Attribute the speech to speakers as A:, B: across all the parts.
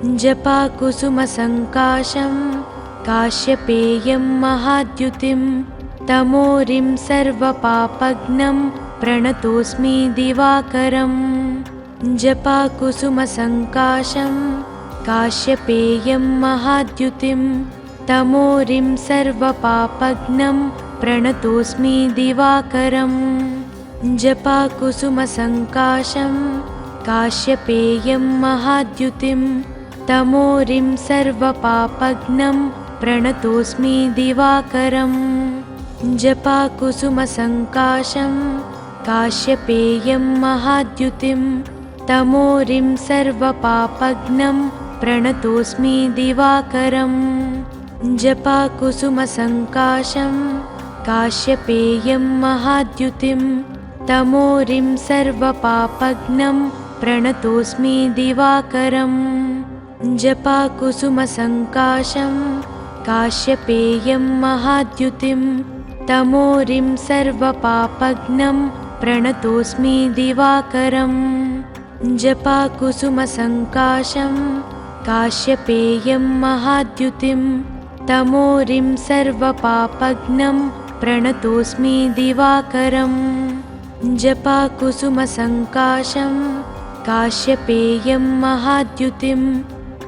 A: जपाकुसुमसङ्काशं काश्यपेयं महाद्युतिं तमोरिं सर्वपापघ्नं प्रणतोऽस्मि दिवाकरम् जपाकुसुमसङ्काशं काश्यपेयं महाद्युतिं तमोरिं सर्वपापघ्नं प्रणतोऽस्मि दिवाकरम् जपाकुसुमसङ्काशं काश्यपेयं महाद्युतिं तमोरिं सर्वपापघ्नं प्रणतोऽस्मि दिवाकरम् जपाकुसुमसङ्काशं काश्यपेयं महाद्युतिं तमोरिं सर्वपापघ्नं प्रणतोऽस्मि दिवाकरम् जपाकुसुमसङ्काशं काश्यपेयं महाद्युतिं तमोरिं सर्वपापघ्नं प्रणतोऽस्मि दिवाकरम् जपाकुसुमसङ्काशं काश्यपेयं महाद्युतिं तमोरिं सर्वपापघ्नं प्रणतोऽस्मि दिवाकरम् जपाकुसुमसङ्काशं काश्यपेयं महाद्युतिं तमोरिं सर्वपापघ्नं प्रणतोऽस्मि दिवाकरम् जपाकुसुमसङ्काशं काश्यपेयं महाद्युतिं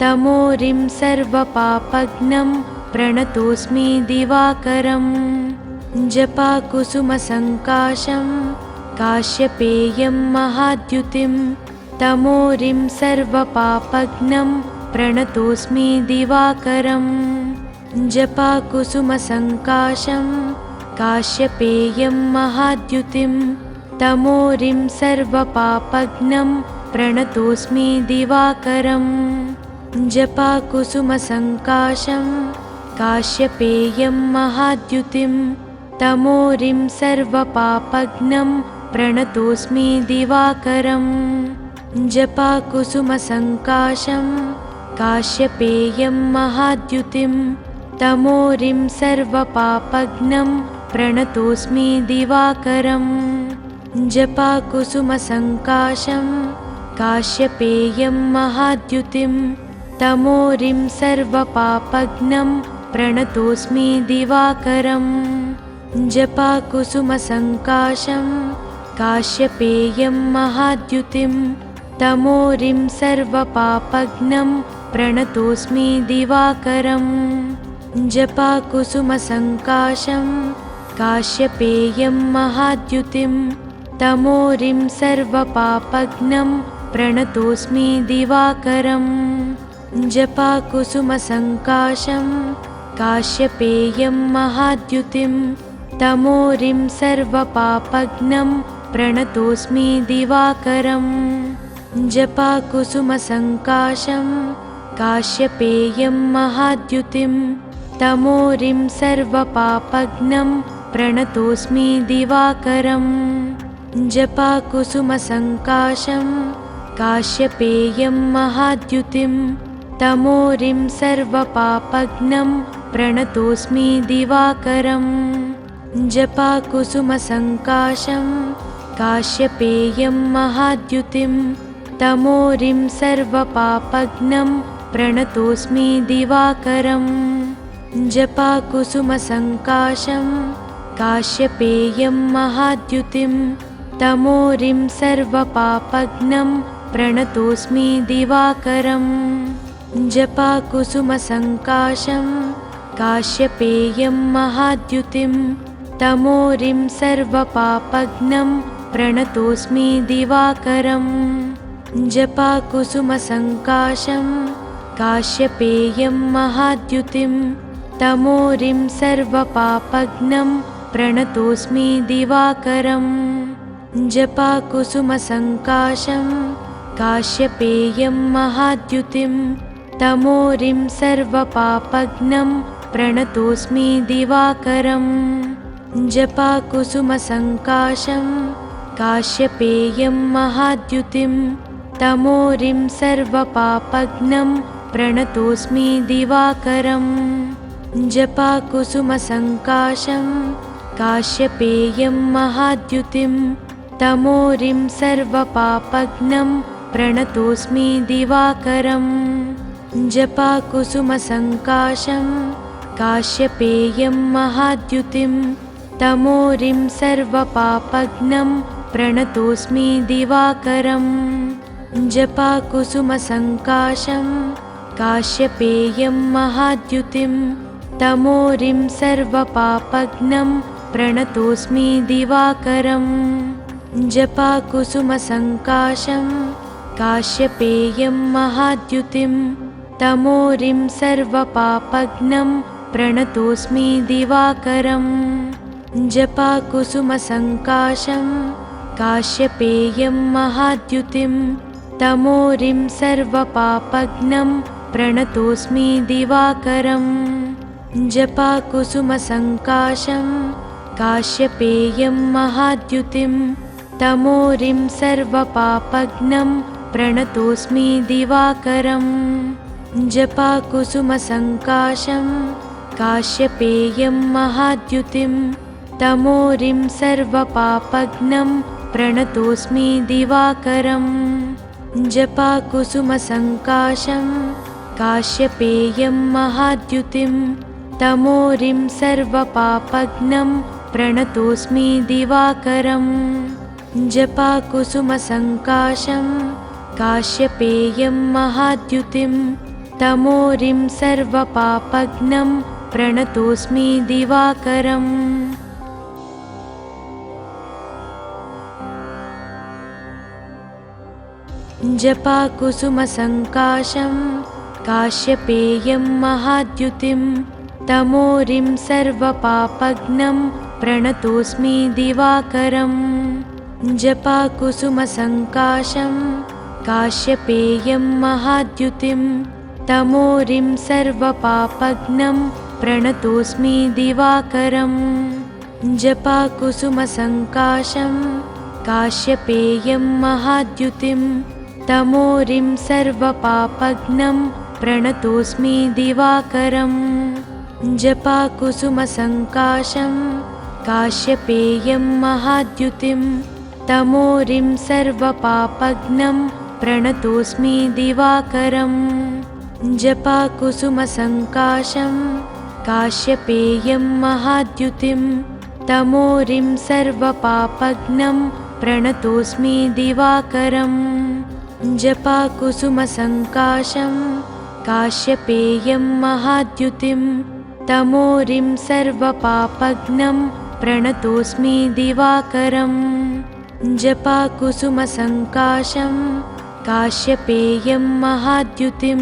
A: तमोरिं सर्वपापघ्नं प्रणतोऽस्मि दिवाकरम् जपाकुसुमसङ्काशं काश्यपेयं महाद्युतिं तमोरिं सर्वपापघ्नं प्रणतोऽस्मि दिवाकरम् जपाकुसुमसङ्काशं काश्यपेयं महाद्युतिं तमोरिं सर्वपापघ्नं प्रणतोऽस्मि दिवाकरम् जपाकुसुमसङ्काशं काश्यपेयं महाद्युतिं तमोरिं सर्वपापघ्नं प्रणतोऽस्मि दिवाकरम् जपाकुसुमसङ्काशं काश्यपेयं महाद्युतिं तमोरिं सर्वपापघ्नं प्रणतोऽस्मि दिवाकरम् जपाकुसुमसङ्काशं काश्यपेयं महाद्युतिं तमोरिं सर्वपापघ्नं प्रणतोऽस्मि दिवाकरम् जपाकुसुमसङ्काशं काश्यपेयं महाद्युतिं तमोरिं सर्वपापघ्नं प्रणतोऽस्मि दिवाकरम् जपाकुसुमसङ्काशं काश्यपेयं महाद्युतिं तमोरिं सर्वपापघ्नं प्रणतोऽस्मि दिवाकरम् जपाकुसुमसङ्काशं काश्यपेयं महाद्युतिं तमोरिं सर्वपापघ्नं प्रणतोऽस्मि दिवाकरम् जपाकुसुमसङ्काशं काश्यपेयं महाद्युतिं तमोरिं सर्वपापघ्नं प्रणतोऽस्मि दिवाकरम् जपाकुसुमसङ्काशं काश्यपेयं महाद्युतिं तमोरिं सर्वपापघ्नं प्रणतोऽस्मि दिवाकरम् जपाकुसुमसङ्काशं काश्यपेयं महाद्युतिं तमोरिं सर्वपापघ्नं प्रणतोऽस्मि दिवाकरम् जपाकुसुमसङ्काशं काश्यपेयं महाद्युतिं तमोरिं सर्वपापघ्नं प्रणतोऽस्मि दिवाकरम् जपाकुसुमसङ्काशं काश्यपेयं महाद्युतिं तमोरिं सर्वपापघ्नं प्रणतोऽस्मि दिवाकरम् जपाकुसुमसङ्काशं काश्यपेयं महाद्युतिं तमोरिं सर्वपापघ्नं प्रणतोऽस्मि दिवाकरम् जपाकुसुमसङ्काशं काश्यपेयं महाद्युतिं तमोरिं सर्वपापघ्नं प्रणतोऽस्मि दिवाकरम् जपाकुसुमसङ्काशं काश्यपेयं महाद्युतिं तमोरिं सर्वपापघ्नं प्रणतोऽस्मि दिवाकरम् जपाकुसुमसङ्काशं काश्यपेयं महाद्युतिं तमोरिं सर्वपापघ्नं प्रणतोऽस्मि दिवाकरम् जपाकुसुमसङ्काशं काश्यपेयं महाद्युतिं तमोरिं सर्वपापघ्नं प्रणतोऽस्मि दिवाकरम् जपाकुसुमसङ्काशं काश्यपेयं महाद्युतिं तमोरिं सर्वपापघ्नं प्रणतोऽस्मि दिवाकरम् जपाकुसुमसङ्काशं काश्यपेयं महाद्युतिं तमोरिं सर्वपापघ्नं प्रणतोऽस्मि दिवाकरम् जपाकुसुमसङ्काशं काश्यपेयं महाद्युतिं तमोरिं सर्वपापघ्नं प्रणतोऽस्मि दिवाकरम् जपाकुसुमसङ्काशं काश्यपेयं महाद्युतिं तमोरिं सर्वपापघ्नं प्रणतोऽस्मि दिवाकरम् जपाकुसुमसङ्काशं काश्यपेयं महाद्युतिं तमोरिं सर्वपापघ्नं प्रणतोऽस्मि दिवाकरम् जपाकुसुमसङ्काशं काश्यपेयं महाद्युतिं तमोरिं सर्वपापघ्नं प्रणतोऽस्मि दिवाकरम् जपाकुसुमसङ्काशं काश्यपेयं महाद्युतिं तमोरिं सर्वपापघ्नं प्रणतोऽस्मि दिवाकरम् जपाकुसुमसङ्काशं काश्यपेयं महाद्युतिं तमोरिं सर्वपापघ्नं प्रणतोऽस्मि दिवाकरम् जपाकुसुमसङ्काशं काश्यपेयं महाद्युतिं तमोरिं सर्वपापघ्नं प्रणतोऽस्मि दिवाकरम् जपाकुसुमसङ्काशं काश्यपेयं महाद्युतिं तमोरिं सर्वपापघ्नं प्रणतोऽस्मि दिवाकरम् जपाकुसुमसङ्काशं काश्यपेयं महाद्युतिं तमोरिं सर्वपापघ्नं प्रणतोऽस्मि दिवाकरम् जपाकुसुमसङ्काशं काश्यपेयं महाद्युतिं तमोरिं सर्वपापघ्नं प्रणतोऽस्मि दिवाकरम् जपाकुसुमसङ्काशं काश्यपेयं महाद्युतिं तमोरिं सर्वपापघ्नं प्रणतोऽस्मि दिवाकरम् जपाकुसुमसङ्काशं काश्यपेयं महाद्युतिं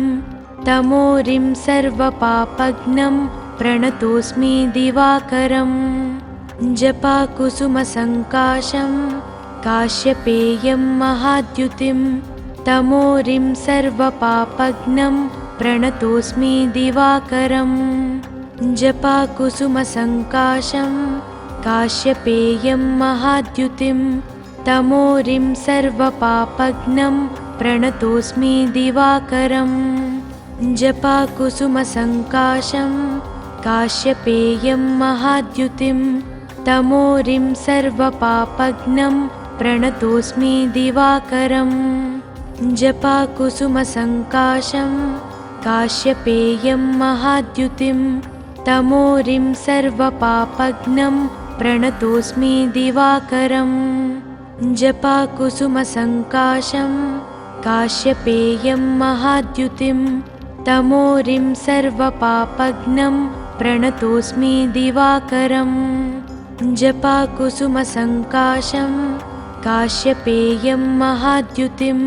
A: तमोरिं सर्वपापघ्नं प्रणतोऽस्मि दिवाकरम् जपाकुसुमसङ्काशं काश्यपेयं महाद्युतिं तमोरिं सर्वपापघ्नं प्रणतोऽस्मि दिवाकरम् जपाकुसुमसङ्काशं काश्यपेयं महाद्युतिं तमोरिं सर्वपापघ्नं प्रणतोऽस्मि दिवाकरम् जपाकुसुमसङ्काशं काश्यपेयं महाद्युतिं तमोरिं सर्वपापघ्नं प्रणतोऽस्मि दिवाकरम् जपाकुसुमसङ्काशं काश्यपेयं महाद्युतिं तमोरिं सर्वपापघ्नं प्रणतोऽस्मि दिवाकरम् जपाकुसुमसङ्काशं काश्यपेयं महाद्युतिं तमोरिं सर्वपापघ्नं प्रणतोऽस्मि दिवाकरम् जपाकुसुमसङ्काशं काश्यपेयं महाद्युतिं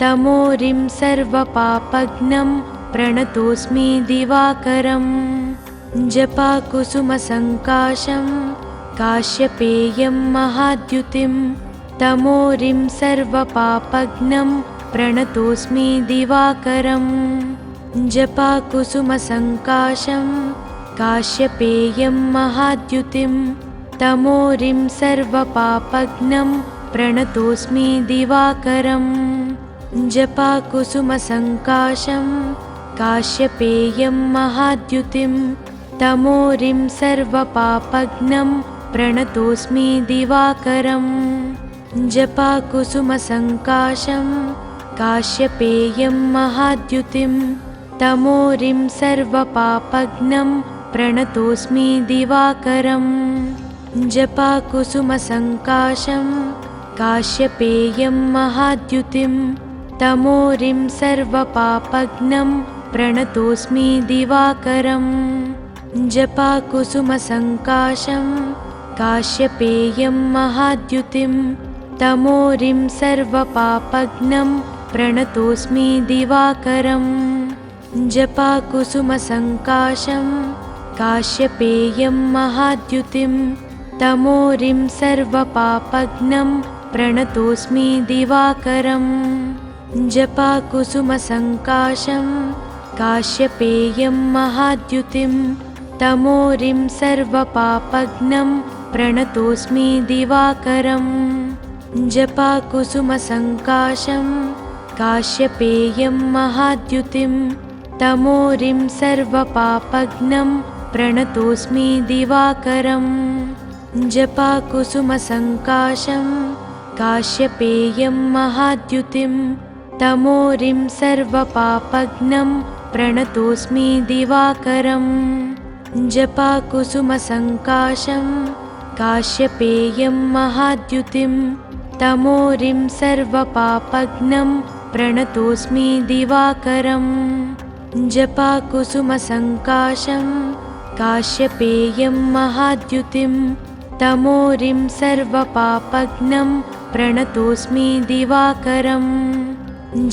A: तमोरिं सर्वपापघ्नं प्रणतोऽस्मि दिवाकरम् जपाकुसुमसङ्काशं काश्यपेयं महाद्युतिं तमोरिं सर्वपापघ्नं प्रणतोऽस्मि दिवाकरम् जपाकुसुमसङ्काशं काश्यपेयं महाद्युतिं तमोरिं सर्वपापघ्नं प्रणतोऽस्मि दिवाकरम् जपाकुसुमसङ्काशं काश्यपेयं महाद्युतिं तमोरिं सर्वपापघ्नं प्रणतोऽस्मि दिवाकरम् जपाकुसुमसङ्काशं काश्यपेयं महाद्युतिं तमोरिं सर्वपापघ्नं प्रणतोऽस्मि दिवाकरम्। जपाकुसुमसङ्काशं काश्यपेयं महाद्युतिं तमोरिं सर्वपापघ्नं प्रणतोऽस्मि दिवाकरम्। जपाकुसुमसङ्काशं काश्यपेयं महाद्युतिं तमोरिं सर्वपापघ्नं प्रणतोऽस्मि दिवाकरम्। जपाकुसुमसङ्काशं काश्यपेयं महाद्युतिं तमोरिं सर्वपापघ्नं प्रणतोऽस्मि दिवाकरम्। जपाकुसुमसङ्काशं काश्यपेयं महाद्युतिं तमोरिं सर्वपापघ्नं प्रणतोऽस्मि दिवाकरम्। जपाकुसुमसङ्काशं काश्यपेयं महाद्युतिं तमोरिं सर्वपापघ्नं प्रणतोऽस्मि दिवाकरम्। जपाकुसुमसङ्काशं काश्यपेयं महाद्युतिं तमोरिं सर्वपापघ्नं प्रणतोऽस्मि दिवाकरम्। जपाकुसुमसङ्काशं काश्यपेयं महाद्युतिं तमोरिं सर्वपापघ्नं प्रणतोऽस्मि दिवाकरम्। जपाकुसुमसङ्काशं काश्यपेयं महाद्युतिं तमोरिं सर्वपापघ्नं प्रणतोऽस्मि दिवाकरम्।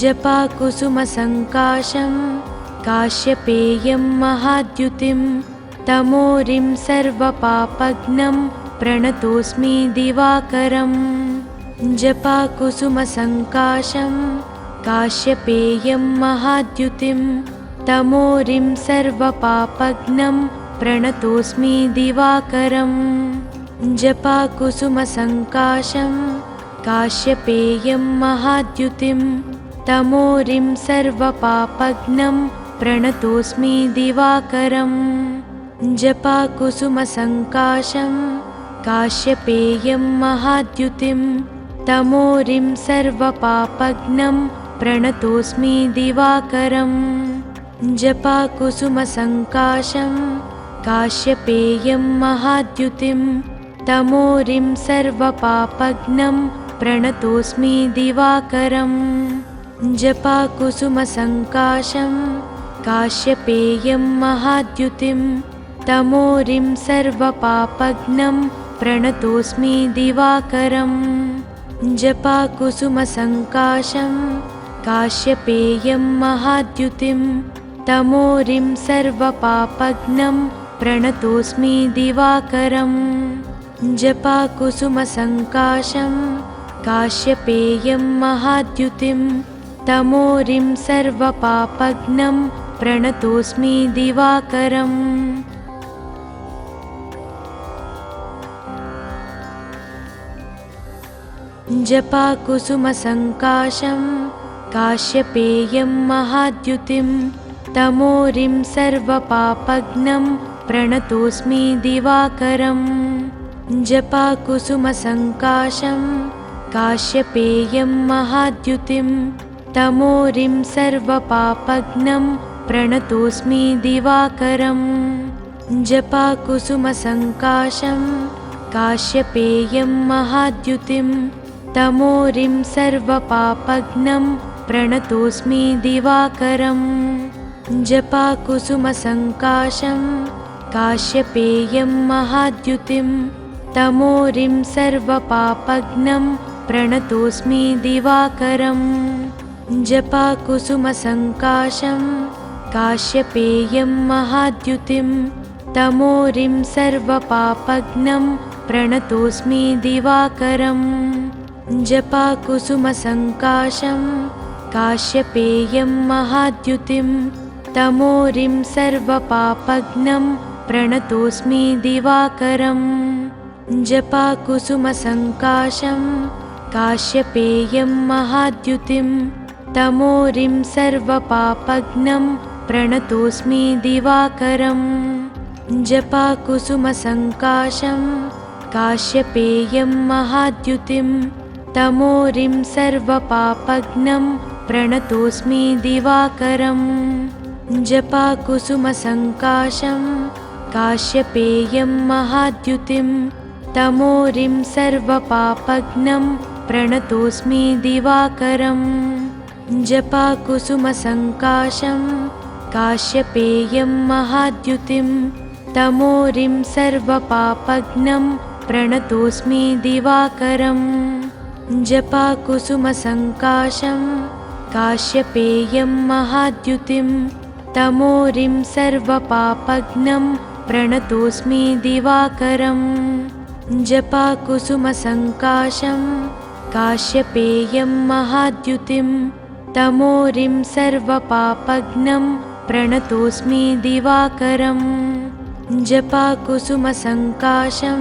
A: जपाकुसुमसङ्काशं काश्यपेयं महाद्युतिं तमोरिं सर्वपापघ्नं प्रणतोऽस्मि दिवाकरम्। जपाकुसुमसङ्काशं काश्यपेयं महाद्युतिं तमोरिं सर्वपापघ्नं प्रणतोऽस्मि दिवाकरम्। जपाकुसुमसङ्काशं काश्यपेयं महाद्युतिं तमोरिं सर्वपापघ्नं प्रणतोऽस्मि दिवाकरम्। जपाकुसुमसङ्काशं काश्यपेयं महाद्युतिं तमोरिं सर्वपापघ्नं प्रणतोऽस्मि दिवाकरम्। जपाकुसुमसङ्काशं काश्यपेयं महाद्युतिं तमोरिं सर्वपापघ्नं प्रणतोऽस्मि दिवाकरम्। जपाकुसुमसङ्काशं काश्यपेयं महाद्युतिं तमोरिं सर्वपापघ्नं प्रणतोऽस्मि दिवाकरम्। जपाकुसुमसङ्काशं काश्यपेयं महाद्युतिं तमोरिं सर्वपापघ्नं प्रणतोऽस्मि दिवाकरम्। जपाकुसुमसङ्काशं काश्यपेयं महाद्युतिं तमोरिं सर्वपापघ्नं प्रणतोऽस्मि दिवाकरम्। जपाकुसुमसङ्काशं काश्यपेयं महाद्युतिं तमोरिं सर्वपापघ्नं प्रणतोऽस्मि दिवाकरम्। जपाकुसुमसङ्काशं काश्यपेयं महाद्युतिं तमोरिं सर्वपापघ्नं प्रणतोऽस्मि दिवाकरम्। जपाकुसुमसङ्काशं काश्यपेयं महाद्युतिं तमोरिं सर्वपापघ्नं प्रणतोऽस्मि दिवाकरम्। जपाकुसुमसङ्काशं काश्यपेयं महाद्युतिं तमोरिं सर्वपापघ्नं प्रणतोऽस्मि दिवाकरम्। जपाकुसुमसङ्काशं काश्यपेयं महाद्युतिं तमोरिं सर्वपापघ्नं प्रणतोऽस्मि दिवाकरम्। जपाकुसुमसङ्काशं काश्यपेयं महाद्युतिं तमोरिं सर्वपापघ्नं प्रणतोऽस्मि दिवाकरम्। जपाकुसुमसङ्काशं काश्यपेयं महाद्युतिं तमोरिं सर्वपापघ्नं प्रणतोऽस्मि दिवाकरम्। जपाकुसुमसङ्काशं काश्यपेयं महाद्युतिं तमोरिं सर्वपापघ्नं प्रणतोऽस्मि दिवाकरम्। जपाकुसुमसङ्काशं काश्यपेयं महाद्युतिं तमोरिं सर्वपापघ्नं प्रणतोऽस्मि दिवाकरम् जपाकुसुमसङ्काशं काश्यपेयं महाद्युतिं तमोरिं सर्वपापघ्नं प्रणतोऽस्मि दिवाकरम् जपाकुसुमसङ्काशं काश्यपेयं महाद्युतिं तमोरिं सर्वपापघ्नं प्रणतोऽस्मि दिवाकरम् जपाकुसुमसङ्काशं काश्यपेयं महाद्युतिं तमोरिं सर्वपापघ्नं प्रणतोऽस्मि दिवाकरम् जपाकुसुमसङ्काशं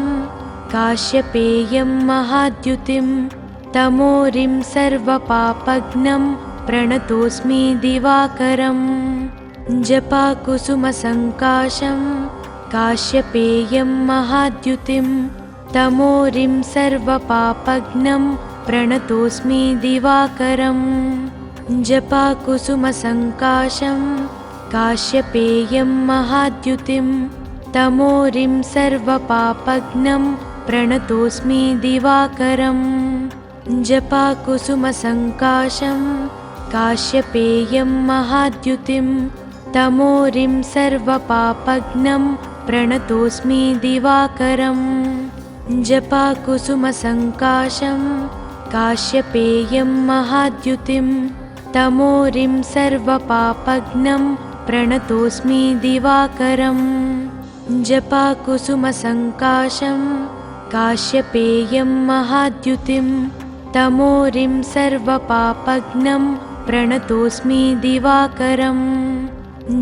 A: काश्यपेयं महाद्युतिं तमोरिं सर्वपापघ्नं प्रणतोऽस्मि दिवाकरम् जपाकुसुमसङ्काशं काश्यपेयं महाद्युतिं तमोरिं सर्वपापघ्नं प्रणतोऽस्मि दिवाकरम् जपाकुसुमसङ्काशं काश्यपेयं महाद्युतिं तमोरिं सर्वपापघ्नं प्रणतोऽस्मि दिवाकरम् जपाकुसुमसङ्काशं काश्यपेयं महाद्युतिं तमोरिं सर्वपापघ्नं प्रणतोऽस्मि दिवाकरम् जपाकुसुमसङ्काशं काश्यपेयं महाद्युतिं तमोरिं सर्वपापघ्नं प्रणतोऽस्मि दिवाकरम् जपाकुसुमसङ्काशं काश्यपेयं महाद्युतिं तमोरिं सर्वपापघ्नं प्रणतोऽस्मि दिवाकरम्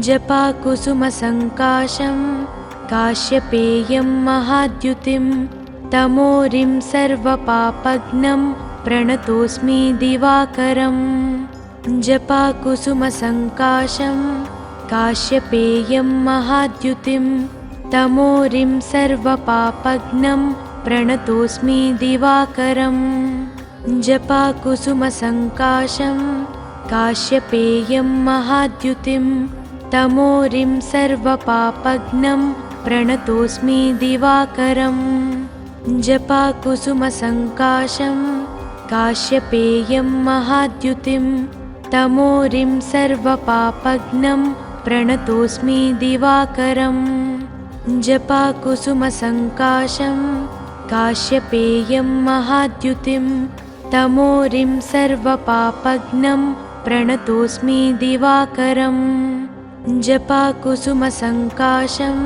A: जपाकुसुमसङ्काशं काश्यपेयं महाद्युतिं तमोरिं सर्वपापघ्नं प्रणतोऽस्मि दिवाकरम् जपाकुसुमसङ्काशं काश्यपेयं महाद्युतिं तमोरिं सर्वपापघ्नं प्रणतोऽस्मि दिवाकरम् जपाकुसुमसङ्काशं काश्यपेयं महाद्युतिं तमोरिं सर्वपापघ्नं प्रणतोऽस्मि दिवाकरम् जपाकुसुमसङ्काशं काश्यपेयं महाद्युतिं तमोरिं सर्वपापघ्नं प्रणतोऽस्मि दिवाकरम् जपाकुसुमसङ्काशं काश्यपेयं महाद्युतिं तमोरिं सर्वपापघ्नं प्रणतोऽस्मि दिवाकरम् जपाकुसुमसङ्काशं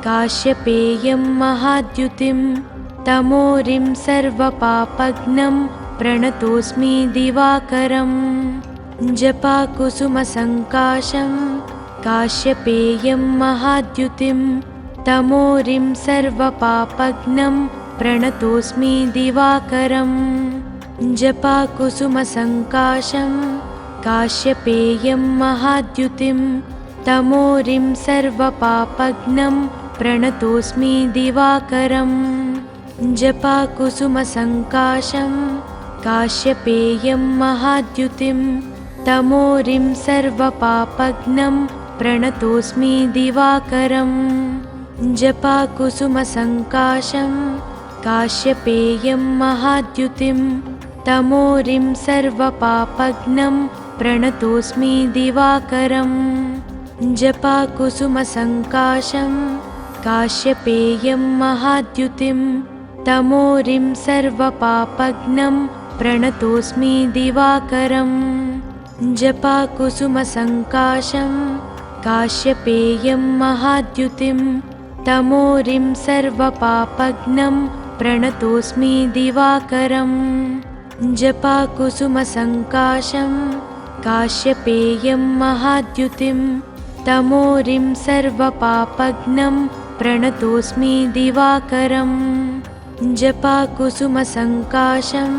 A: काश्यपेयं महाद्युतिं तमोरिं सर्वपापघ्नं प्रणतोऽस्मि दिवाकरम् जपाकुसुमसङ्काशं काश्यपेयं महाद्युतिं तमोरिं सर्वपापघ्नं प्रणतोऽस्मि दिवाकरम् जपाकुसुमसङ्काशं काश्यपेयं महाद्युतिं तमोरिं सर्वपापघ्नं प्रणतोऽस्मि दिवाकरम् जपाकुसुमसङ्काशं काश्यपेयं महाद्युतिं तमोरिं सर्वपापघ्नं प्रणतोऽस्मि दिवाकरम् जपाकुसुमसङ्काशं काश्यपेयं महाद्युतिं तमोरिं सर्वपापघ्नं प्रणतोऽस्मि दिवाकरम् जपाकुसुमसङ्काशं काश्यपेयं महाद्युतिं तमोरिं सर्वपापघ्नं प्रणतोऽस्मि दिवाकरम् जपाकुसुमसङ्काशं काश्यपेयं महाद्युतिं तमोरिं सर्वपापघ्नं प्रणतोऽस्मि दिवाकरम् जपाकुसुमसङ्काशं काश्यपेयं महाद्युतिं तमोरिं सर्वपापघ्नं प्रणतोऽस्मि दिवाकरम् जपाकुसुमसङ्काशं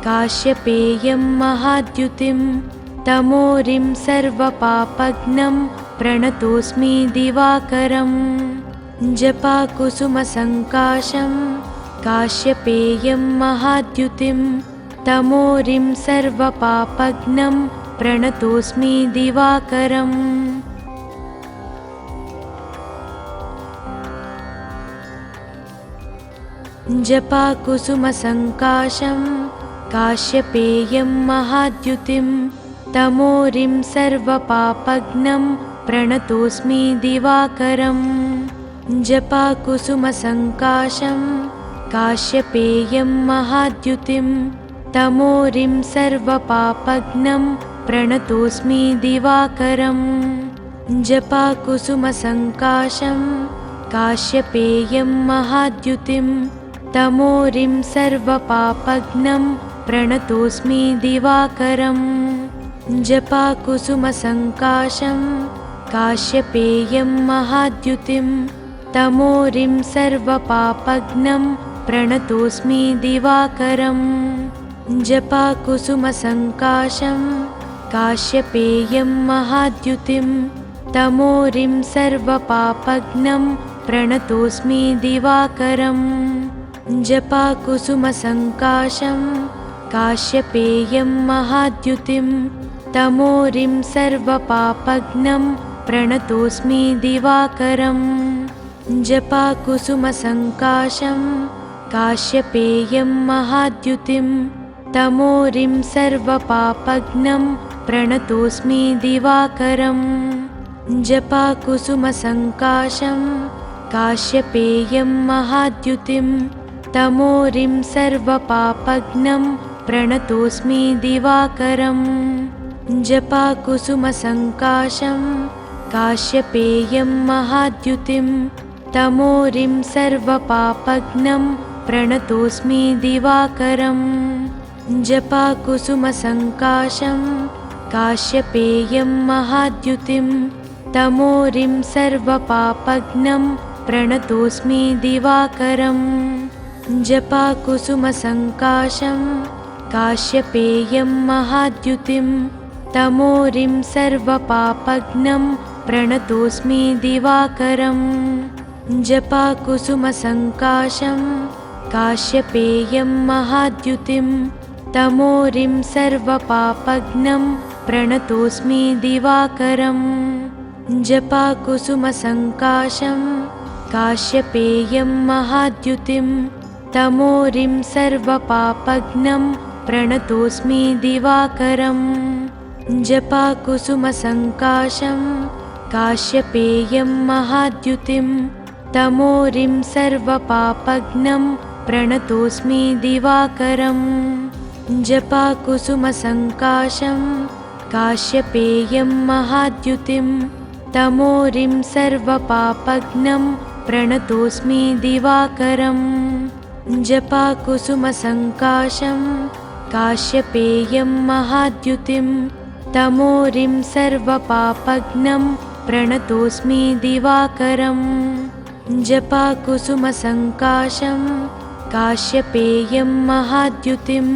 A: काश्यपेयं महाद्युतिं तमोरिं सर्वपापघ्नं प्रणतोऽस्मि दिवाकरम् जपाकुसुमसङ्काशं काश्यपेयं महाद्युतिं तमोरिं सर्वपापघ्नं प्रणतोऽस्मि दिवाकरम् जपाकुसुमसङ्काशं काश्यपेयं महाद्युतिं तमोरिं सर्वपापघ्नं प्रणतोऽस्मि दिवाकरम् जपाकुसुमसङ्काशं काश्यपेयं महाद्युतिं तमोरिं सर्वपापघ्नं प्रणतोऽस्मि दिवाकरम् जपाकुसुमसङ्काशं काश्यपेयं महाद्युतिं तमोरिं सर्वपापघ्नं प्रणतोऽस्मि दिवाकरम् जपाकुसुमसङ्काशं काश्यपेयं महाद्युतिं तमोरिं सर्वपापघ्नं प्रणतोऽस्मि दिवाकरम् जपाकुसुमसङ्काशं काश्यपेयं महाद्युतिं तमोरिं सर्वपापघ्नं प्रणतोऽस्मि दिवाकरम् जपाकुसुमसङ्काशं काश्यपेयं महाद्युतिं तमोरिं सर्वपापघ्नं प्रणतोऽस्मि दिवाकरम् जपाकुसुमसङ्काशं काश्यपेयं महाद्युतिं तमोरिं सर्वपापघ्नं प्रणतोऽस्मि दिवाकरम् जपाकुसुमसङ्काशं काश्यपेयं महाद्युतिं तमोरिं सर्वपापघ्नं प्रणतोऽस्मि दिवाकरम् जपाकुसुमसङ्काशं काश्यपेयं महाद्युतिं तमोरिं सर्वपापघ्नं प्रणतोऽस्मि दिवाकरम् जपाकुसुमसङ्काशं काश्यपेयं महाद्युतिं तमोरिं सर्वपापघ्नं प्रणतोऽस्मि दिवाकरम् जपाकुसुमसङ्काशं काश्यपेयं महाद्युतिं तमोरिं सर्वपापघ्नं प्रणतोऽस्मि दिवाकरम् जपाकुसुमसङ्काशं काश्यपेयं महाद्युतिं तमोरिं सर्वपापघ्नं प्रणतोऽस्मि दिवाकरम् जपाकुसुमसङ्काशं काश्यपेयं महाद्युतिं तमोरिं सर्वपापघ्नं प्रणतोऽस्मि दिवाकरम् जपाकुसुमसङ्काशं काश्यपेयं महाद्युतिं तमोरिं सर्वपापघ्नं प्रणतोऽस्मि दिवाकरम् जपाकुसुमसङ्काशं काश्यपेयं महाद्युतिं तमोरिं सर्वपापघ्नं प्रणतोऽस्मि दिवाकरम् जपाकुसुमसङ्काशं काश्यपेयं महाद्युतिं तमोरिं सर्वपापघ्नं प्रणतोऽस्मि दिवाकरम् जपाकुसुमसङ्काशं काश्यपेयं महाद्युतिं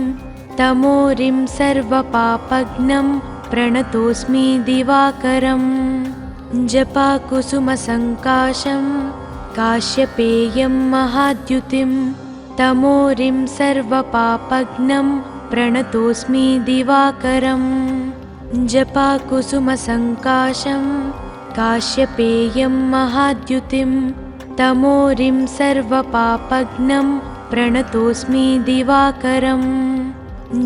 A: तमोरिं सर्वपापघ्नं प्रणतोऽस्मि दिवाकरम् जपाकुसुमसङ्काशं काश्यपेयं महाद्युतिं तमोरिं सर्वपापघ्नं प्रणतोऽस्मि दिवाकरम् जपाकुसुमसङ्काशं काश्यपेयं महाद्युतिं तमोरिं सर्वपापघ्नं प्रणतोऽस्मि दिवाकरम्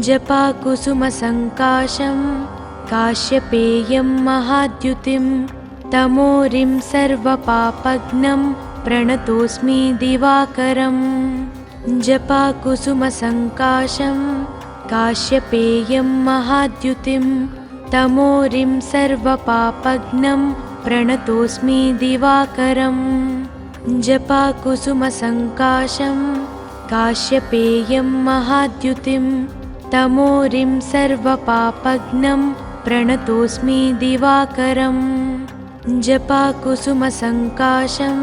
A: जपाकुसुमसङ्काशं काश्यपेयं महाद्युतिं तमोरिं सर्वपापघ्नं प्रणतोऽस्मि दिवाकरम् जपाकुसुमसङ्काशं काश्यपेयं महाद्युतिं तमोरिं सर्वपापघ्नं प्रणतोऽस्मि दिवाकरम् जपाकुसुमसङ्काशं काश्यपेयं महाद्युतिं तमोरिं सर्वपापघ्नं प्रणतोऽस्मि दिवाकरम् जपाकुसुमसङ्काशं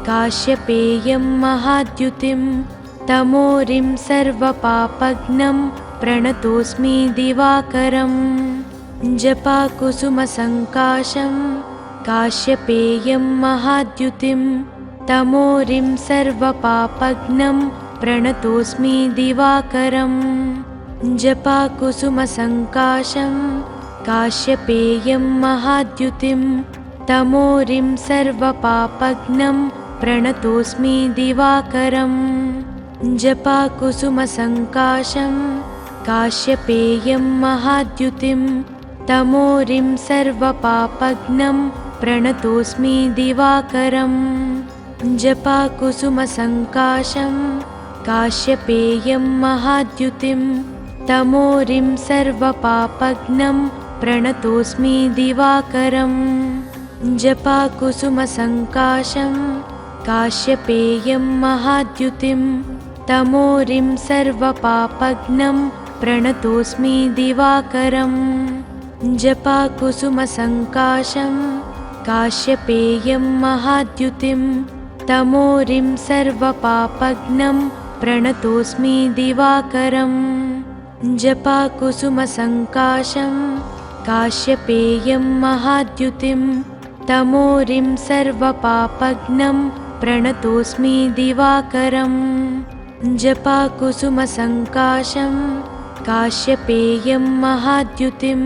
A: काश्यपेयं महाद्युतिं तमोरिं सर्वपापघ्नं प्रणतोऽस्मि दिवाकरम् जपाकुसुमसङ्काशं काश्यपेयं महाद्युतिं तमोरिं सर्वपापघ्नं प्रणतोऽस्मि दिवाकरम् जपाकुसुमसङ्काशं काश्यपेयं महाद्युतिं तमोरिं सर्वपापघ्नं प्रणतोऽस्मि दिवाकरम् जपाकुसुमसङ्काशं काश्यपेयं महाद्युतिं तमोरिं सर्वपापघ्नं प्रणतोऽस्मि दिवाकरम् जपाकुसुमसङ्काशं काश्यपेयं महाद्युतिं तमोरिं सर्वपापघ्नं प्रणतोऽस्मि दिवाकरम् जपाकुसुमसङ्काशं काश्यपेयं महाद्युतिं तमोरिं सर्वपापघ्नं प्रणतोऽस्मि दिवाकरम् जपाकुसुमसङ्काशं काश्यपेयं महाद्युतिं तमोरिं सर्वपापघ्नं प्रणतोऽस्मि दिवाकरम् जपाकुसुमसङ्काशं काश्यपेयं महाद्युतिं तमोरिं सर्वपापघ्नं प्रणतोऽस्मि दिवाकरम् जपाकुसुमसङ्काशं काश्यपेयं महाद्युतिं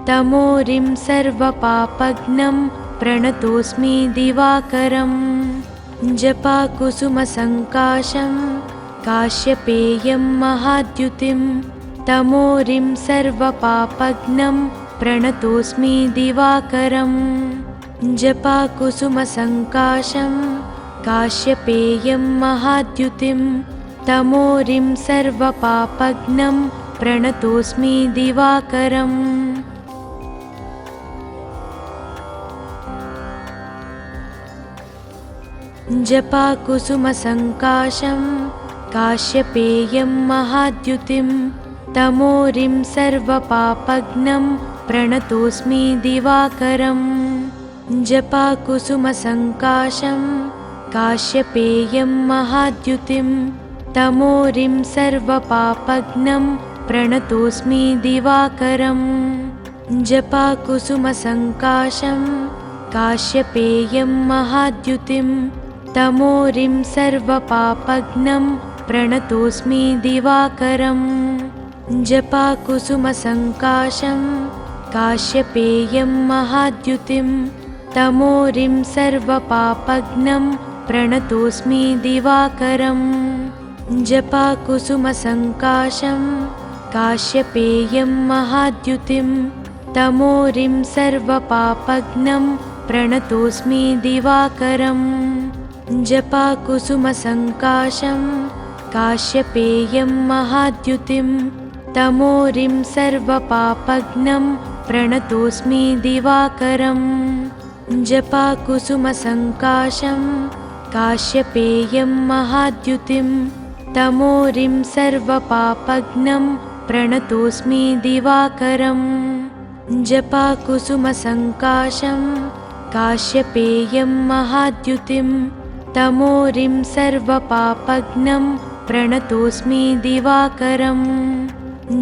A: तमोरिं सर्वपापघ्नं प्रणतोऽस्मि दिवाकरम् जपाकुसुमसङ्काशं काश्यपेयं महाद्युतिं तमोरिं सर्वपापघ्नं प्रणतोऽस्मि दिवाकरम् जपाकुसुमसङ्काशं काश्यपेयं महाद्युतिं तमोरिं सर्वपापघ्नं प्रणतोऽस्मि दिवाकरम् जपाकुसुमसङ्काशं काश्यपेयं महाद्युतिं तमोरिं सर्वपापघ्नं प्रणतोऽस्मि दिवाकरम् जपाकुसुमसङ्काशं काश्यपेयं महाद्युतिं तमोरिं सर्वपापघ्नं प्रणतोऽस्मि दिवाकरम् जपाकुसुमसङ्काशं काश्यपेयं महाद्युतिं तमोरिं सर्वपापघ्नं प्रणतोऽस्मि दिवाकरम् जपाकुसुमसङ्काशं काश्यपेयं महाद्युतिं तमोरिं सर्वपापघ्नं प्रणतोऽस्मि दिवाकरम् जपाकुसुमसङ्काशं काश्यपेयं महाद्युतिं तमोरिं सर्वपापघ्नं प्रणतोऽस्मि दिवाकरम् जपाकुसुमसङ्काशं काश्यपेयं महाद्युतिं तमोरिं सर्वपापघ्नं प्रणतोऽस्मि दिवाकरम् जपाकुसुमसङ्काशं काश्यपेयं महाद्युतिं तमोरिं सर्वपापघ्नं प्रणतोऽस्मि दिवाकरम् जपाकुसुमसङ्काशं काश्यपेयं महाद्युतिं तमोरिं सर्वपापघ्नं प्रणतोऽस्मि दिवाकरम्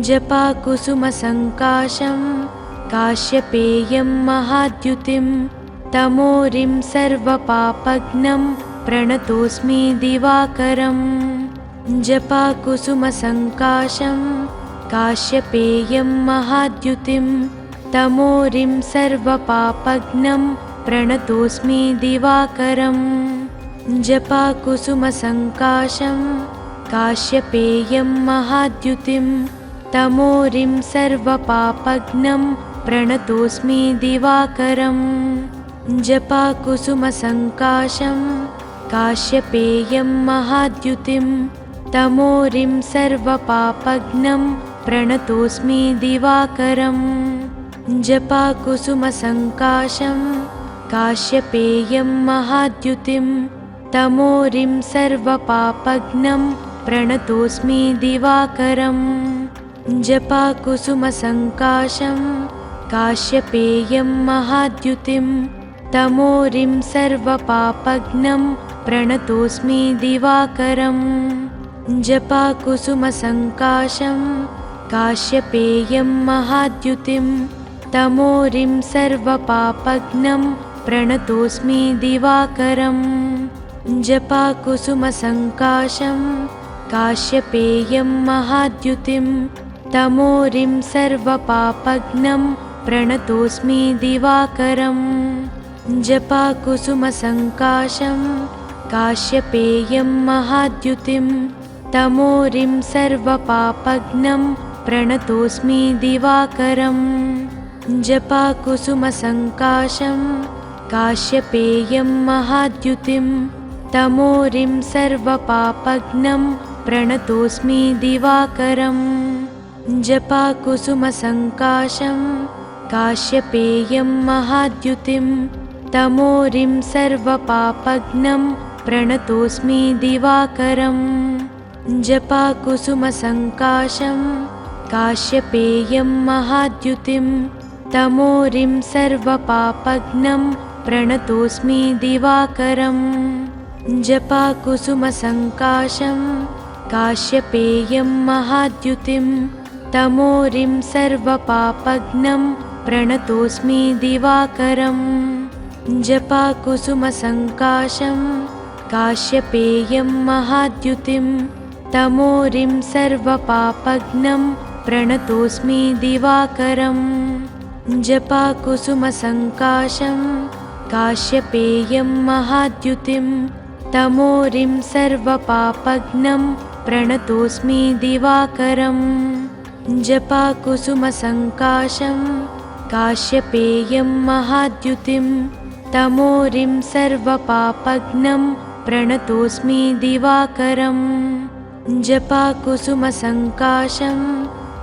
A: जपाकुसुमसङ्काशं काश्यपेयं महाद्युतिं तमोरिं सर्वपापघ्नं प्रणतोऽस्मि दिवाकरम् जपाकुसुमसङ्काशं काश्यपेयं महाद्युतिं तमोरिं सर्वपापघ्नं प्रणतोऽस्मि दिवाकरम् जपाकुसुमसङ्काशं काश्यपेयं महाद्युतिं तमोरिं सर्वपापघ्नं प्रणतोऽस्मि दिवाकरम् जपाकुसुमसङ्काशं काश्यपेयं महाद्युतिं तमोरिं सर्वपापघ्नं प्रणतोऽस्मि दिवाकरम् जपाकुसुमसङ्काशं काश्यपेयं महाद्युतिं तमोरिं सर्वपापघ्नं प्रणतोऽस्मि दिवाकरम् जपाकुसुमसङ्काशं काश्यपेयं महाद्युतिं तमोरिं सर्वपापघ्नं प्रणतोऽस्मि दिवाकरम् जपाकुसुमसङ्काशं काश्यपेयं महाद्युतिं तमोरिं सर्वपापघ्नं प्रणतोऽस्मि दिवाकरम् जपाकुसुमसङ्काशं काश्यपेयं महाद्युतिं तमोरिं सर्वपापघ्नं प्रणतोऽस्मि दिवाकरम् जपाकुसुमसङ्काशं काश्यपेयं महाद्युतिं तमोरिं सर्वपापघ्नं प्रणतोऽस्मि दिवाकरम् जपाकुसुमसङ्काशं काश्यपेयं महाद्युतिं तमोरिं सर्वपापघ्नं प्रणतोऽस्मि दिवाकरम् जपाकुसुमसङ्काशं काश्यपेयं महाद्युतिं तमोरिं सर्वपापघ्नं प्रणतोऽस्मि दिवाकरम् जपाकुसुमसङ्काशं काश्यपेयं महाद्युतिं तमोरिं सर्वपापघ्नं प्रणतोऽस्मि दिवाकरम् जपाकुसुमसङ्काशं काश्यपेयं महाद्युतिं तमोरिं सर्वपापघ्नं प्रणतोऽस्मि दिवाकरम् जपाकुसुमसङ्काशं काश्यपेयं महाद्युतिं तमोरिं सर्वपापघ्नं प्रणतोऽस्मि दिवाकरम् जपाकुसुमसङ्काशं काश्यपेयं महाद्युतिं तमोरिं सर्वपापघ्नं प्रणतोऽस्मि दिवाकरम् जपाकुसुमसङ्काशं काश्यपेयं महाद्युतिं तमोरिं सर्वपापघ्नं प्रणतोऽस्मि दिवाकरम् जपाकुसुमसङ्काशं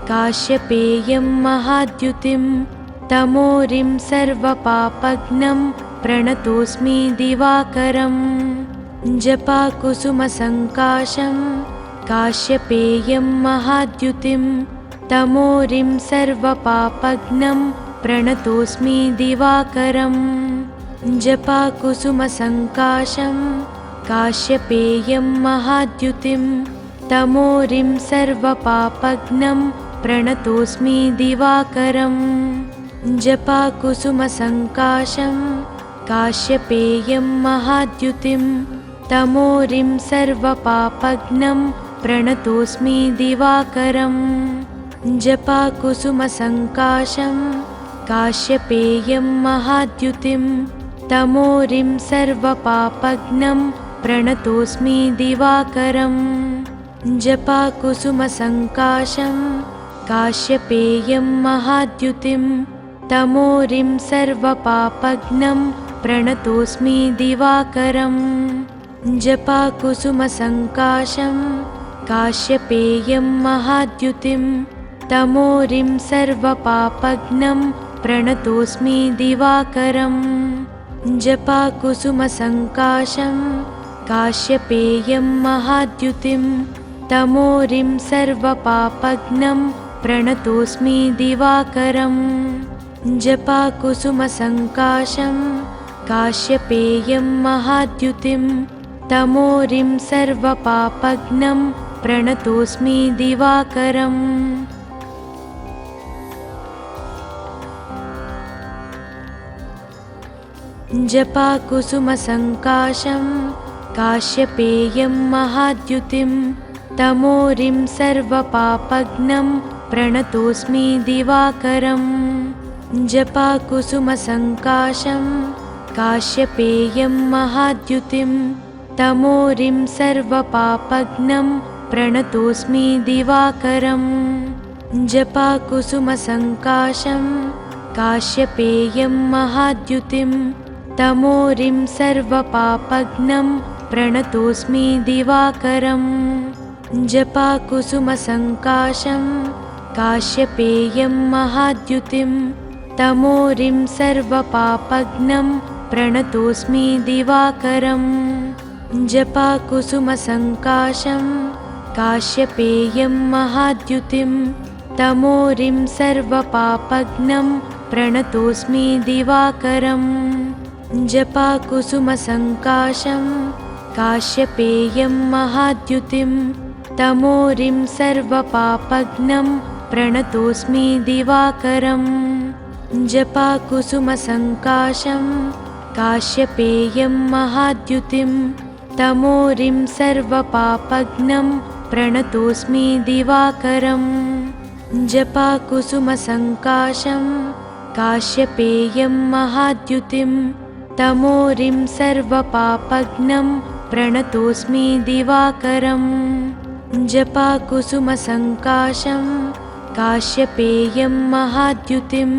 A: काश्यपेयं महाद्युतिं तमोरिं सर्वपापघ्नं प्रणतोऽस्मि दिवाकरम् जपाकुसुमसङ्काशं काश्यपेयं महाद्युतिं तमोरिं सर्वपापघ्नं प्रणतोऽस्मि दिवाकरम् जपाकुसुमसङ्काशं काश्यपेयं महाद्युतिं तमोरिं सर्वपापघ्नं प्रणतोऽस्मि दिवाकरम् जपाकुसुमसङ्काशं काश्यपेयं महाद्युतिं तमोरिं सर्वपापघ्नं प्रणतोऽस्मि दिवाकरम् जपाकुसुमसङ्काशं काश्यपेयं महाद्युतिं तमोरिं सर्वपापघ्नं प्रणतोऽस्मि दिवाकरम् जपाकुसुमसङ्काशं काश्यपेयं महाद्युतिं तमोरिं सर्वपापघ्नं प्रणतोऽस्मि दिवाकरम् जपाकुसुमसङ्काशं काश्यपेयं महाद्युतिं तमोरिं सर्वपापघ्नं प्रणतोऽस्मि दिवाकरम् जपाकुसुमसङ्काशं काश्यपेयं महाद्युतिं तमोरिं सर्वपापघ्नं प्रणतोऽस्मि दिवाकरम् जपाकुसुमसङ्काशं काश्यपेयं महाद्युतिं तमोरिं सर्वपापघ्नं प्रणतोऽस्मि दिवाकरम् जपाकुसुमसङ्काशं काश्यपेयं महाद्युतिं तमोरिं सर्वपापघ्नं प्रणतोऽस्मि दिवाकरम् जपाकुसुमसङ्काशं काश्यपेयं महाद्युतिं तमोरिं सर्वपापघ्नं प्रणतोऽस्मि दिवाकरम् जपाकुसुमसङ्काशं काश्यपेयं महाद्युतिं तमोरिं सर्वपापघ्नं प्रणतोऽस्मि दिवाकरम् जपाकुसुमसङ्काशं काश्यपेयं महाद्युतिं तमोरिं सर्वपापघ्नं प्रणतोऽस्मि दिवाकरम् जपाकुसुमसङ्काशं काश्यपेयं महाद्युतिं तमोरिं सर्वपापघ्नं प्रणतोऽस्मि दिवाकरम् जपाकुसुमसङ्काशं काश्यपेयं महाद्युतिं तमोरिं सर्वपापघ्नं प्रणतोऽस्मि दिवाकरम् जपाकुसुमसङ्काशं काश्यपेयं महाद्युतिं तमोरिं सर्वपापघ्नं प्रणतोऽस्मि दिवाकरम् जपाकुसुमसङ्काशं काश्यपेयं महाद्युतिं तमोरिं सर्वपापघ्नं प्रणतोऽस्मि दिवाकरम् जपाकुसुमसङ्काशं काश्यपेयं महाद्युतिं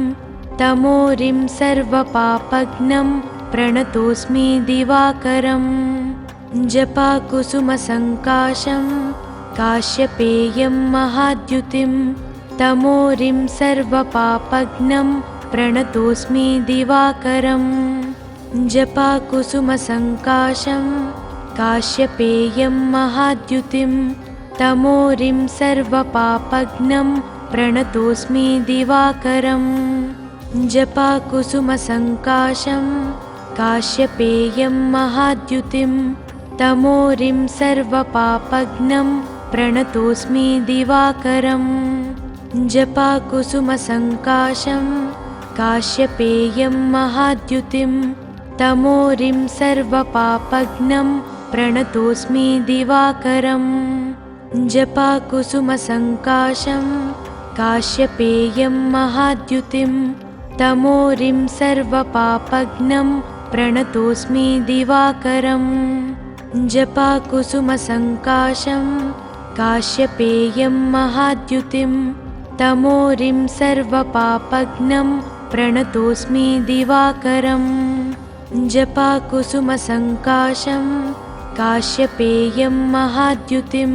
A: तमोरिं सर्वपापघ्नं प्रणतोऽस्मि दिवाकरम् जपाकुसुमसङ्काशं काश्यपेयं महाद्युतिं तमोरिं सर्वपापघ्नं प्रणतोऽस्मि दिवाकरम् जपाकुसुमसङ्काशं काश्यपेयं महाद्युतिं तमोरिं सर्वपापघ्नं प्रणतोऽस्मि दिवाकरम् जपाकुसुमसङ्काशं काश्यपेयं महाद्युतिं तमोरिं सर्वपापघ्नं प्रणतोऽस्मि दिवाकरम् जपाकुसुमसङ्काशं काश्यपेयं महाद्युतिं तमोरिं सर्वपापघ्नं प्रणतोऽस्मि दिवाकरम् जपाकुसुमसङ्काशं काश्यपेयं महाद्युतिं तमोरिं सर्वपापघ्नं प्रणतोऽस्मि दिवाकरम् जपाकुसुमसङ्काशं काश्यपेयं महाद्युतिं तमोरिं सर्वपापघ्नं प्रणतोऽस्मि दिवाकरम् जपाकुसुमसङ्काशं काश्यपेयं महाद्युतिं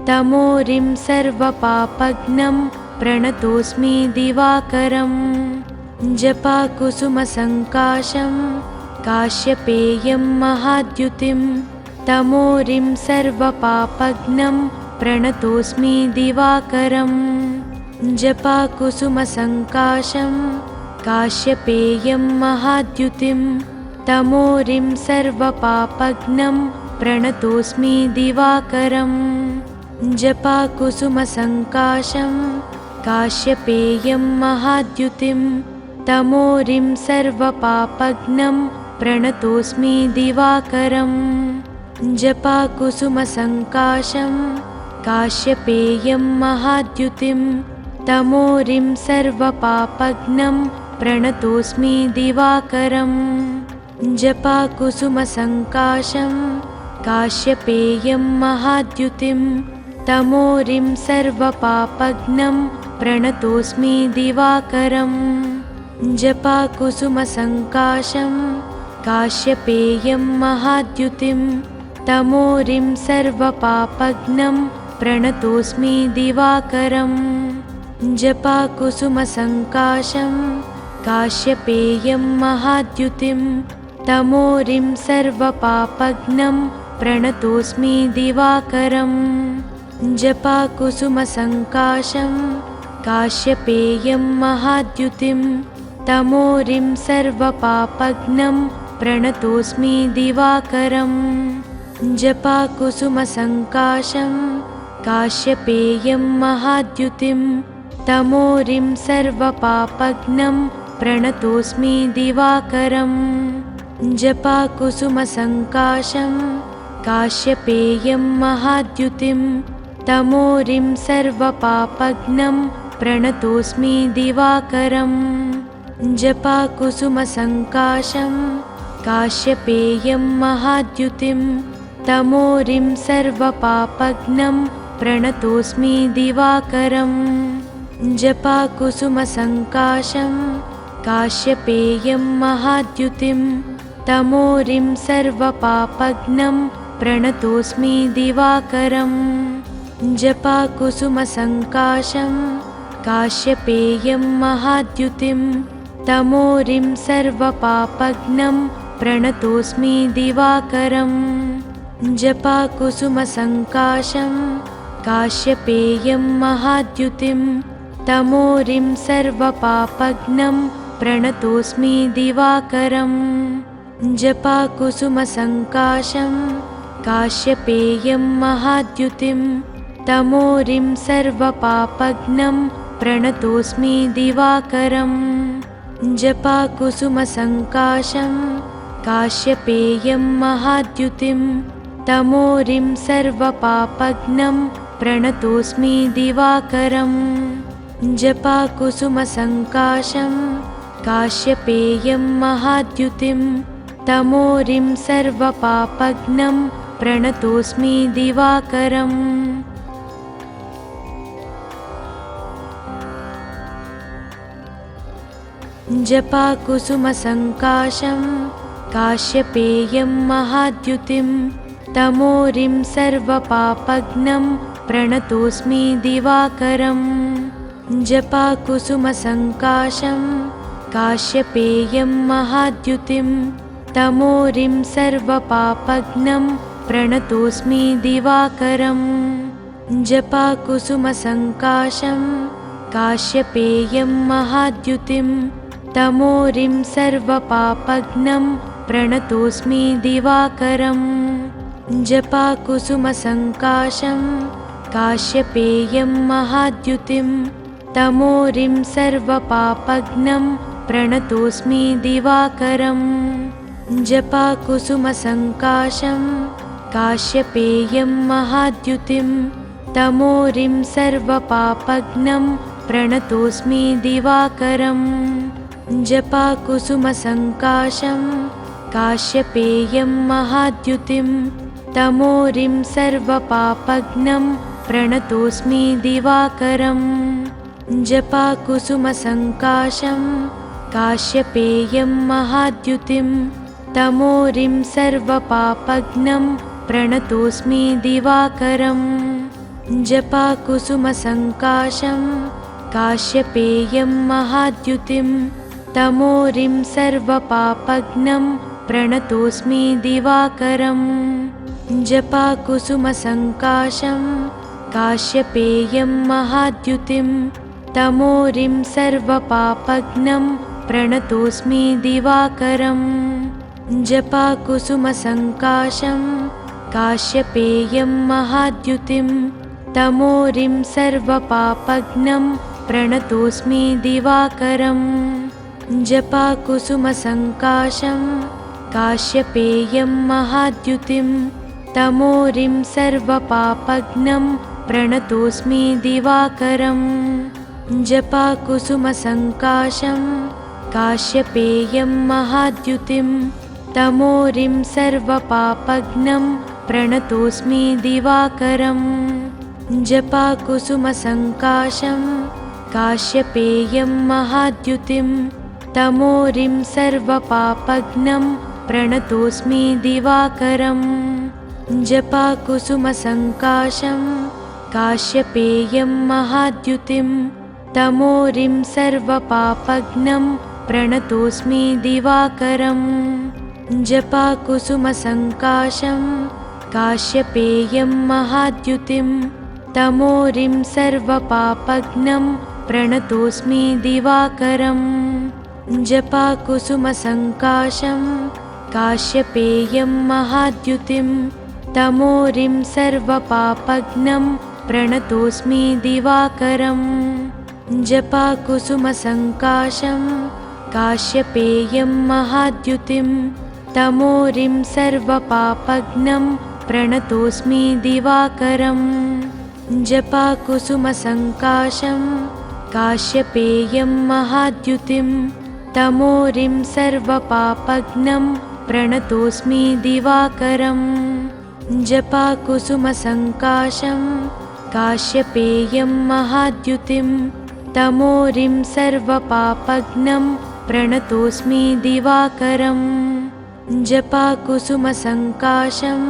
A: तमोरिं सर्वपापघ्नं प्रणतोऽस्मि दिवाकरम् जपाकुसुमसङ्काशं काश्यपेयं महाद्युतिं तमोरिं सर्वपापघ्नं प्रणतोऽस्मि दिवाकरम् जपाकुसुमसङ्काशं काश्यपेयं महाद्युतिं तमोरिं सर्वपापघ्नं प्रणतोऽस्मि दिवाकरम् जपाकुसुमसङ्काशं काश्यपेयं महाद्युतिं तमोरिं सर्वपापघ्नं प्रणतोऽस्मि दिवाकरम् जपाकुसुमसङ्काशं काश्यपेयं महाद्युतिं तमोरिं सर्वपापघ्नं प्रणतोऽस्मि दिवाकरम् जपाकुसुमसङ्काशं काश्यपेयं महाद्युतिं तमोरिं सर्वपापघ्नं प्रणतोऽस्मि दिवाकरम् जपाकुसुमसङ्काशं काश्यपेयं महाद्युतिं तमोरिं सर्वपापघ्नं प्रणतोऽस्मि दिवाकरम् जपाकुसुमसङ्काशं काश्यपेयं महाद्युतिं तमोरिं सर्वपापघ्नं प्रणतोऽस्मि दिवाकरम् जपाकुसुमसङ्काशं काश्यपेयं महाद्युतिं तमोरिं सर्वपापघ्नं प्रणतोऽस्मि दिवाकरम् जपाकुसुमसङ्काशं काश्यपेयं महाद्युतिं तमोरिं सर्वपापघ्नं प्रणतोऽस्मि दिवाकरम् जपाकुसुमसङ्काशं काश्यपेयं महाद्युतिं तमोरिं सर्वपापघ्नं प्रणतोऽस्मि दिवाकरम् जपाकुसुमसङ्काशं काश्यपेयं महाद्युतिं तमोरिं सर्वपापघ्नं प्रणतोऽस्मि दिवाकरम् जपाकुसुमसङ्काशं काश्यपेयं महाद्युतिं तमोरिं सर्वपापघ्नं प्रणतोऽस्मि दिवाकरम् जपाकुसुमसङ्काशं काश्यपेयं महाद्युतिं तमोरिं सर्वपापघ्नं प्रणतोऽस्मि दिवाकरम् जपाकुसुमसङ्काशं काश्यपेयं महाद्युतिं तमोरिं सर्वपापघ्नं प्रणतोऽस्मि दिवाकरम् जपाकुसुमसङ्काशं काश्यपेयं महाद्युतिं तमोरिं सर्वपापघ्नं प्रणतोऽस्मि दिवाकरम् जपाकुसुमसङ्काशं काश्यपेयं महाद्युतिं तमोरिं सर्वपापघ्नं प्रणतोऽस्मि दिवाकरम् जपाकुसुमसङ्काशं काश्यपेयं महाद्युतिं तमोरिं सर्वपापघ्नं प्रणतोऽस्मि दिवाकरम् जपाकुसुमसङ्काशं काश्यपेयं महाद्युतिं तमोरिं सर्वपापघ्नं प्रणतोऽस्मि दिवाकरम् जपाकुसुमसङ्काशं काश्यपेयं महाद्युतिं तमोरिं सर्वपापघ्नं प्रणतोऽस्मि दिवाकरम् जपाकुसुमसङ्काशं काश्यपेयं महाद्युतिं तमोरिं सर्वपापघ्नं प्रणतोऽस्मि दिवाकरम् जपाकुसुमसङ्काशं काश्यपेयं महाद्युतिं तमोरिं सर्वपापघ्नं प्रणतोऽस्मि दिवाकरम् जपाकुसुमसङ्काशं काश्यपेयं महाद्युतिं तमोरिं सर्वपापघ्नं प्रणतोऽस्मि दिवाकरम् जपाकुसुमसङ्काशं काश्यपेयं महाद्युतिं तमोरिं सर्वपापघ्नं प्रणतोऽस्मि दिवाकरम् जपाकुसुमसङ्काशं काश्यपेयं महाद्युतिं तमोरिं सर्वपापघ्नं प्रणतोऽस्मि दिवाकरम् जपाकुसुमसङ्काशं काश्यपेयं महाद्युतिं तमोरिं सर्वपापघ्नं प्रणतोऽस्मि दिवाकरम् जपाकुसुमसङ्काशं काश्यपेयं महाद्युतिं तमोरिं सर्वपापघ्नं प्रणतोऽस्मि दिवाकरम् जपाकुसुमसङ्काशं काश्यपेयं महाद्युतिं तमोरिं सर्वपापघ्नं प्रणतोऽस्मि दिवाकरम् जपाकुसुमसङ्काशं काश्यपेयं महाद्युतिं तमोरिं सर्वपापघ्नं प्रणतोऽस्मि दिवाकरम् जपाकुसुमसङ्काशं काश्यपेयं महाद्युतिं तमोरिं सर्वपापघ्नं प्रणतोऽस्मि दिवाकरम् जपाकुसुमसङ्काशं काश्यपेयं महाद्युतिं तमोरिं सर्वपापघ्नं प्रणतोऽस्मि दिवाकरम् जपाकुसुमसङ्काशं काश्यपेयं महाद्युतिं तमोरिं सर्वपापघ्नं प्रणतोऽस्मि दिवाकरम् जपाकुसुमसङ्काशं काश्यपेयं महाद्युतिं तमोरिं सर्वपापघ्नं प्रणतोऽस्मि दिवाकरम् जपाकुसुमसङ्काशं काश्यपेयं महाद्युतिं तमोरिं सर्वपापघ्नं प्रणतोऽस्मि दिवाकरम् जपाकुसुमसङ्काशं काश्यपेयं महाद्युतिं तमोरिं सर्वपापघ्नं प्रणतोऽस्मि दिवाकरम् जपाकुसुमसङ्काशं काश्यपेयं महाद्युतिं तमोरिं सर्वपापघ्नं प्रणतोऽस्मि दिवाकरम् जपाकुसुमसङ्काशं काश्यपेयं महाद्युतिं तमोरिं सर्वपापघ्नं प्रणतोऽस्मि दिवाकरम् जपाकुसुमसङ्काशं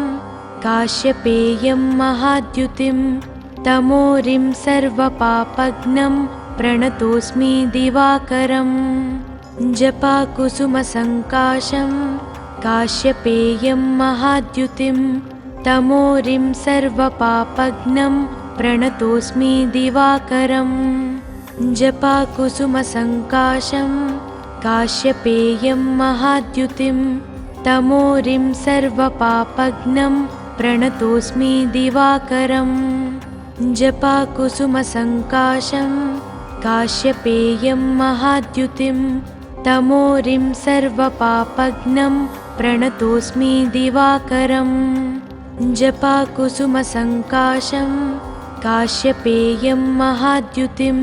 A: काश्यपेयं महाद्युतिं तमोरिं सर्वपापघ्नं प्रणतोऽस्मि दिवाकरम् जपाकुसुमसङ्काशं काश्यपेयं महाद्युतिं तमोरिं सर्वपापघ्नं प्रणतोऽस्मि दिवाकरम् जपाकुसुमसङ्काशं काश्यपेयं महाद्युतिं तमोरिं सर्वपापघ्नं प्रणतोऽस्मि दिवाकरम् जपाकुसुमसङ्काशं काश्यपेयं महाद्युतिं तमोरिं सर्वपापघ्नं प्रणतोऽस्मि दिवाकरम् जपाकुसुमसङ्काशं काश्यपेयं महाद्युतिं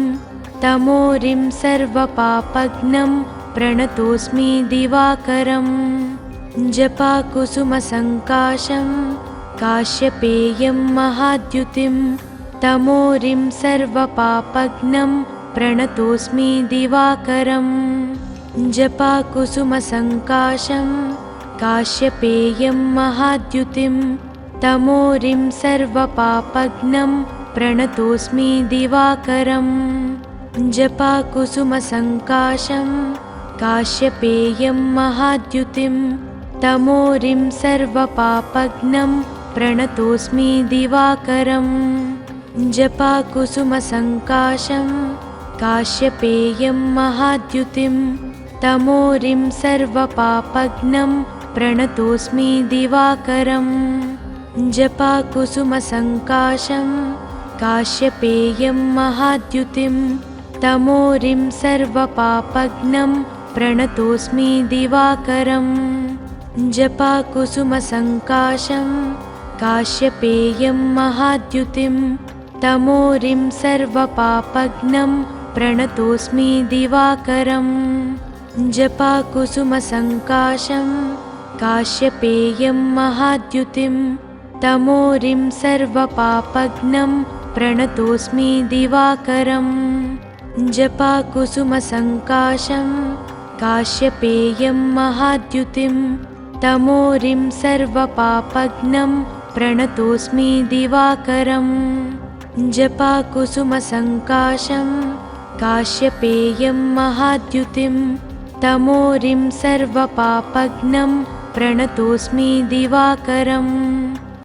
A: तमोरिं सर्वपापघ्नं प्रणतोऽस्मि दिवाकरम् जपाकुसुमसङ्काशं काश्यपेयं महाद्युतिं तमोरिं सर्वपापघ्नं प्रणतोऽस्मि दिवाकरम् जपाकुसुमसङ्काशं काश्यपेयं महाद्युतिं तमोरिं सर्वपापघ्नं प्रणतोऽस्मि दिवाकरम् जपाकुसुमसङ्काशं काश्यपेयं महाद्युतिं तमोरिं सर्वपापघ्नं प्रणतोऽस्मि दिवाकरम् जपाकुसुमसङ्काशं काश्यपेयं महाद्युतिं तमोरिं सर्वपापघ्नं प्रणतोऽस्मि दिवाकरम् जपाकुसुमसङ्काशं काश्यपेयं महाद्युतिं तमोरिं सर्वपापघ्नं प्रणतोऽस्मि दिवाकरम् जपाकुसुमसङ्काशं काश्यपेयं महाद्युतिं तमोरिं सर्वपापघ्नं प्रणतोऽस्मि दिवाकरम् जपाकुसुमसङ्काशं काश्यपेयं महाद्युतिं तमोरिं सर्वपापघ्नं प्रणतोऽस्मि दिवाकरम् जपाकुसुमसङ्काशं काश्यपेयं महाद्युतिं तमोरिं सर्वपापघ्नं प्रणतोऽस्मि दिवाकरम् जपाकुसुमसङ्काशं काश्यपेयं महाद्युतिं तमोरिं सर्वपापघ्नं प्रणतोऽस्मि दिवाकरम्